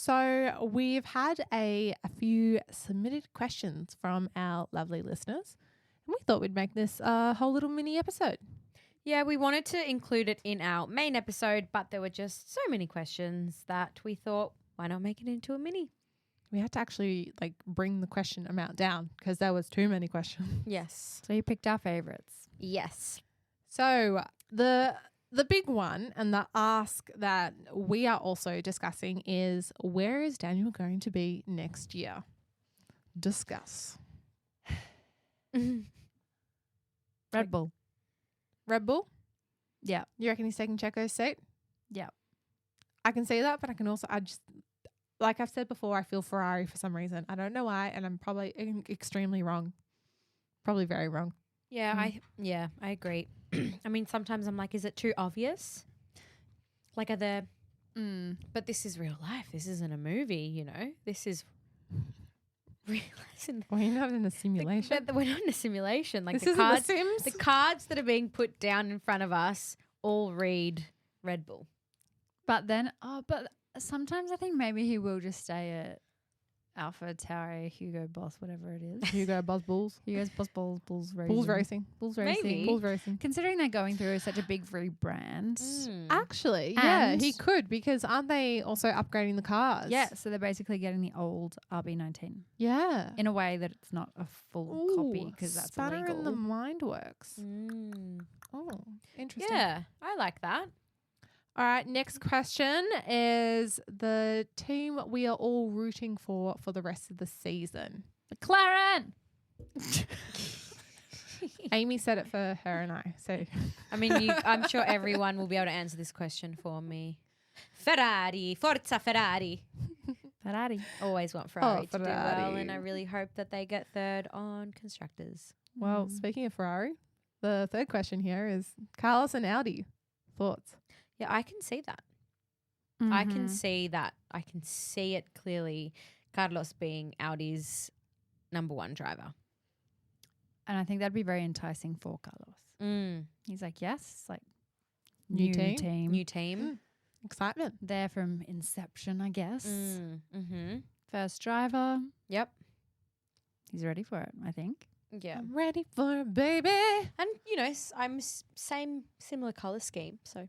So we've had a few submitted questions from our lovely listeners, and we thought we'd make this a whole little mini episode. Yeah, we wanted to include it in our main episode, but there were just so many questions that we thought, why not make it into a mini? We had to actually bring the question amount down because there was too many questions. Yes. So you picked our favourites. Yes. So the big one and the ask that we are also discussing is, where is Daniel going to be next year? Discuss. Red Bull. Red Bull? Yeah. You reckon he's taking Checo's seat? Yeah. I can see that, but I can also, like I've said before, I feel Ferrari for some reason. I don't know why, and I'm probably extremely wrong. Probably very wrong. Yeah, I agree. I mean, sometimes I'm like, is it too obvious? Like, are there... But this is real life. This isn't a movie, you know? This is real. Well, you're not in a simulation. We're not in a simulation. Like, This the isn't cards, The Sims. the cards that are being put down in front of us all read Red Bull. But then, but sometimes I think maybe he will just stay at Alpha Tauri, Hugo Boss, whatever it is. Hugo Boss Bulls. Hugo's Boss Bulls Racing. Bulls Racing. Bulls Racing. Maybe. Bulls Racing. Considering they're going through such a big rebrand. Actually, yeah, And- he could, because aren't they also upgrading the cars? Yeah, so they're basically getting the old RB19 Yeah. in a way that it's not a full copy because that's spanner illegal. in the mind works. Oh, interesting. Yeah, I like that. All right, next question is the team we are all rooting for the rest of the season. McLaren! Amy said it for her and I. So I mean, I'm sure everyone will be able to answer this question for me. Ferrari, Forza Ferrari. Ferrari. Always want Ferrari to do well, Ferrari. and I really hope that they get third on constructors. well, speaking of Ferrari, the third question here is Carlos and Audi. Thoughts? Yeah, I can see that. I can see that. I can see it clearly. Carlos being Audi's number one driver. And I think that'd be very enticing for Carlos. He's like, yes, like New team. New team. Excitement. There from inception, I guess. Mm-hmm. First driver. Yep. He's ready for it, I think. Yeah. I'm ready for it, baby. And, you know, similar colour scheme. So,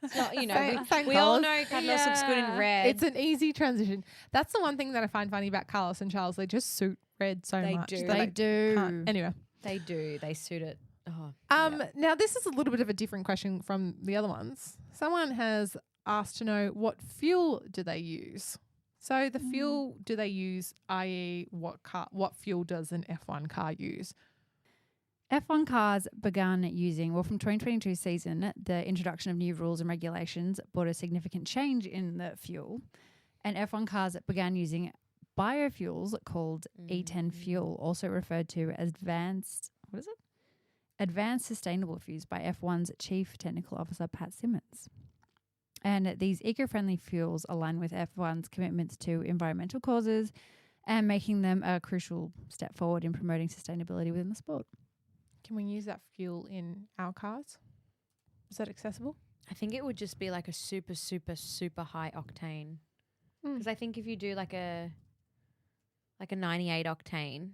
it's not, you know, Same we all colours. know Carlos looks good in Yeah. red. It's an easy transition. That's the one thing that I find funny about Carlos and Charles. They just suit red so They much. do. that I They do. can't- Anyway. They do. They suit it. Oh, Now this is a little bit of a different question from the other ones. Someone has asked to know, what fuel do they use? So the fuel do they use, i.e. what fuel does an F1 car use? F1 cars began using, from 2022 season, the introduction of new rules and regulations brought a significant change in the fuel. And F1 cars began using biofuels called E10 fuel, also referred to as Advanced Sustainable Fuels by F1's Chief Technical Officer, Pat Simmons. And these eco-friendly fuels align with F1's commitments to environmental causes and making them a crucial step forward in promoting sustainability within the sport. Can we use that fuel in our cars? Is that accessible? I think it would just be like a super, super, super high octane. Because I think if you do like a 98 octane,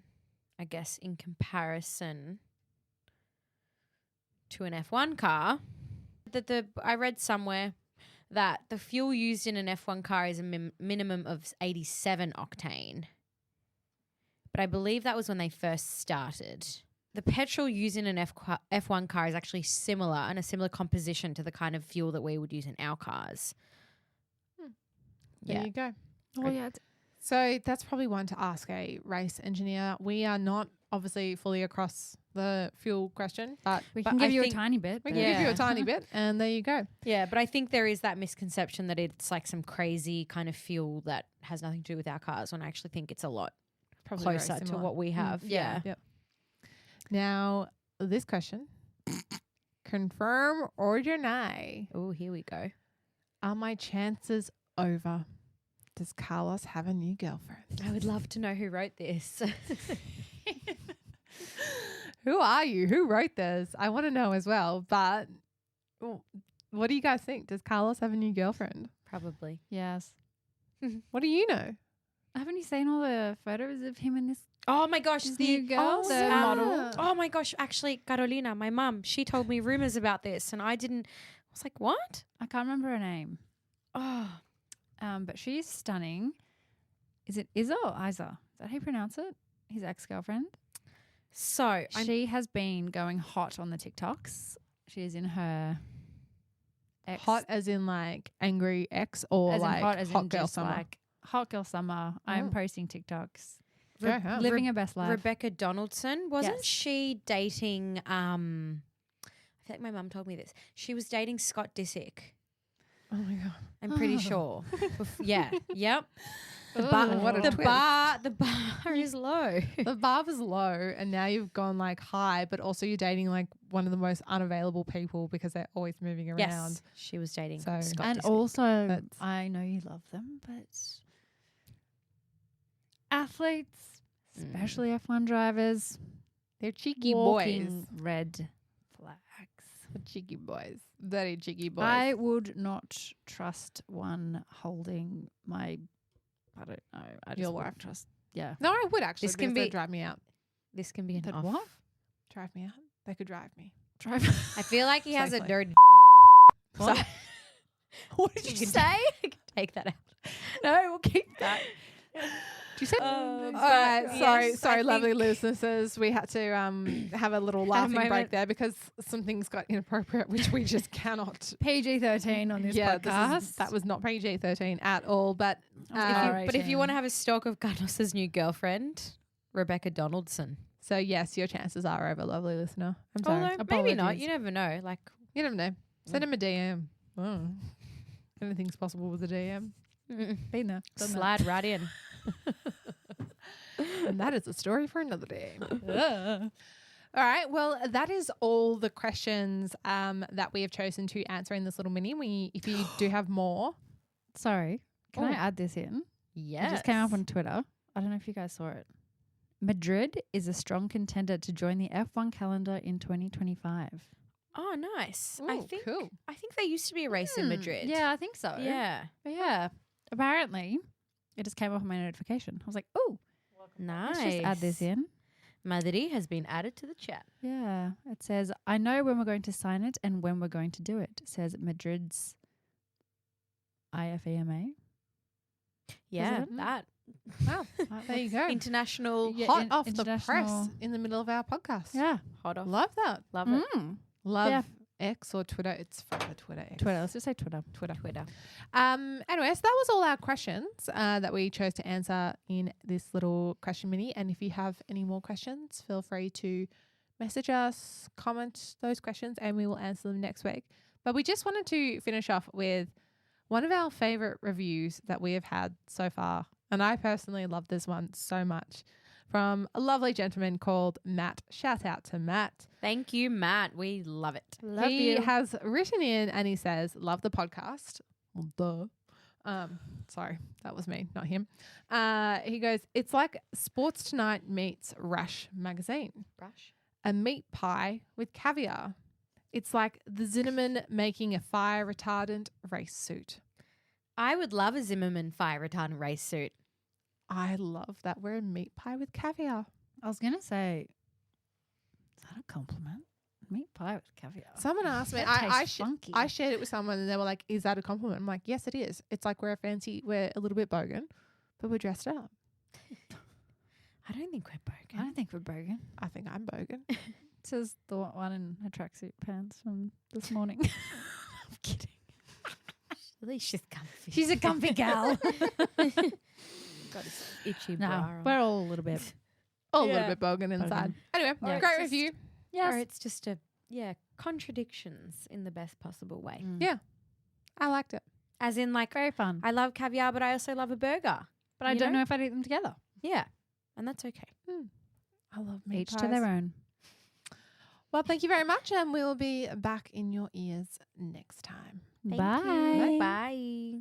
I guess in comparison to an F1 car, I read somewhere that the fuel used in an F1 car is a minimum of 87 octane. But I believe that was when they first started. The petrol used in an F1 car is actually similar and a similar composition to the kind of fuel that we would use in our cars. There you go. Oh, yeah. So that's probably one to ask a race engineer. We are not obviously fully across the fuel question, but We but can give I you a think tiny bit. we but- can give you a Yeah. tiny bit, and there you go. Yeah, but I think there is that misconception that it's like some crazy kind of fuel that has nothing to do with our cars, when I actually think it's a lot Probably very closer to similar. what we have. Yeah. Yep. Now, this question, confirm or deny, Oh, here we go. are my chances over? Does Carlos have a new girlfriend? I would love to know who wrote this. Who are you? Who wrote this? I want to know as well. But what do you guys think? Does Carlos have a new girlfriend? Probably. Yes. What do you know? Haven't you seen all the photos of him and this Oh my gosh, new girl, the model? Oh my gosh, actually, Carolina, my mum, she told me rumors about this, and I was like, what? I can't remember her name. Oh, But she's stunning. Is it Izza or Isa? Is that how you pronounce it? His ex-girlfriend. so She has been going hot on the TikToks. She is in her ex, Hot as in like angry ex or as like in hot as in girl just summer? like hot girl summer. I'm Oh. posting TikToks. Go home. Living her best life. Rebecca Donaldson, wasn't Yes. she dating? I feel like my mum told me this. She was dating Scott Disick. Oh my god. I'm pretty sure. Yeah. Yep. The Ooh, bar, what a the twist. bar is low. The bar was low and now you've gone like high, but also you're dating like one of the most unavailable people because they're always moving around. Yes, she was dating So- Scott And Disick. also, That's- I know you love them, but athletes, especially F1 drivers, They're cheeky walking boys. red flags. Cheeky boys. Very cheeky boys. I would not trust one holding my. I don't know. I just Your wouldn't wife. trust. Yeah. no, I would actually. This can because they'd be- drive me out. This can be an That off. what? Drive me out. They could drive me. Drive. I feel like he has a Safely. dirty. What? So- What did you say? I can take that out. no, we'll keep that. You said. But All right, yes, sorry, I lovely think- listeners. We had to have a little laughing break moment. there because some things got inappropriate, which we just cannot. PG-13 on this podcast. That was not PG-13 at all. But If you want to have a stalk of Carlos's new girlfriend, Rebecca Donaldson. so yes, your chances are over, lovely listener. I'm sorry. Although maybe not. Apologies. You never know. Like You never know. Send him a DM. Oh. Anything's possible with a DM. been there. Done that. slide right in. And that is a story for another day. All right. Well, that is all the questions that we have chosen to answer in this little mini. If you do have more. Sorry. Can I Oh. add this in? Yes. It just came up on Twitter. I don't know if you guys saw it. Madrid is a strong contender to join the F1 calendar in 2025. Oh, nice. I Ooh, think cool. there used to be a race in Madrid. Yeah, I think so. Yeah. But yeah, apparently it just came up on my notification. I was like, oh, Nice. let's just add this in. Madrid has been added to the chat. Yeah. It says, I know when we're going to sign it and when we're going to do it. It says Madrid's IFEMA. Yeah, it? that Wow. There you go. international Yeah, Hot off the press international- in the middle of our podcast. Yeah. hot off. Love that. Love it. Love Yeah. X or Twitter. It's forever Twitter. X. Twitter. Let's just say Twitter. Twitter. Anyway, so that was all our questions that we chose to answer in this little question mini. And if you have any more questions, feel free to message us, comment those questions, and we will answer them next week. But we just wanted to finish off with one of our favorite reviews that we have had so far. And I personally love this one so much, from a lovely gentleman called Matt. Shout out to Matt. Thank you, Matt. We love it. Love He you. has written in and he says, love the podcast. Well, duh. Sorry, that was me, not him. He goes, it's like Sports Tonight meets Rush magazine. Brush. A meat pie with caviar. It's like the Zimmerman making a fire retardant race suit. I would love a Zimmerman fire retardant race suit. I love that we're a meat pie with caviar. I was going to say, is that a compliment? Meat pie with caviar. Someone asked me, That I tastes funky. shared it with someone and they were like, is that a compliment? I'm like, yes, it is. It's like we're a little bit bogan, but we're dressed up. I don't think we're I broken. don't think we're broken. I think I'm bogan. It says the one in her tracksuit pants from this morning. I'm kidding. At least she's comfy. She's a comfy gal. Got his itchy No, bra on. we're all a little bit. A Yeah. little bit bogan inside. Bogan. Anyway, Yeah. great Just- review. Or it's just contradictions in the best possible way. Mm. Yeah. I liked it. As in, like, Very fun. I love caviar, but I also love a burger. But I you don't know? know if I'd eat them together. Yeah. And that's okay. I love meat Each to pies. their own. Well, thank you very much, and we'll be back in your ears next time. Thank Bye. you. Bye.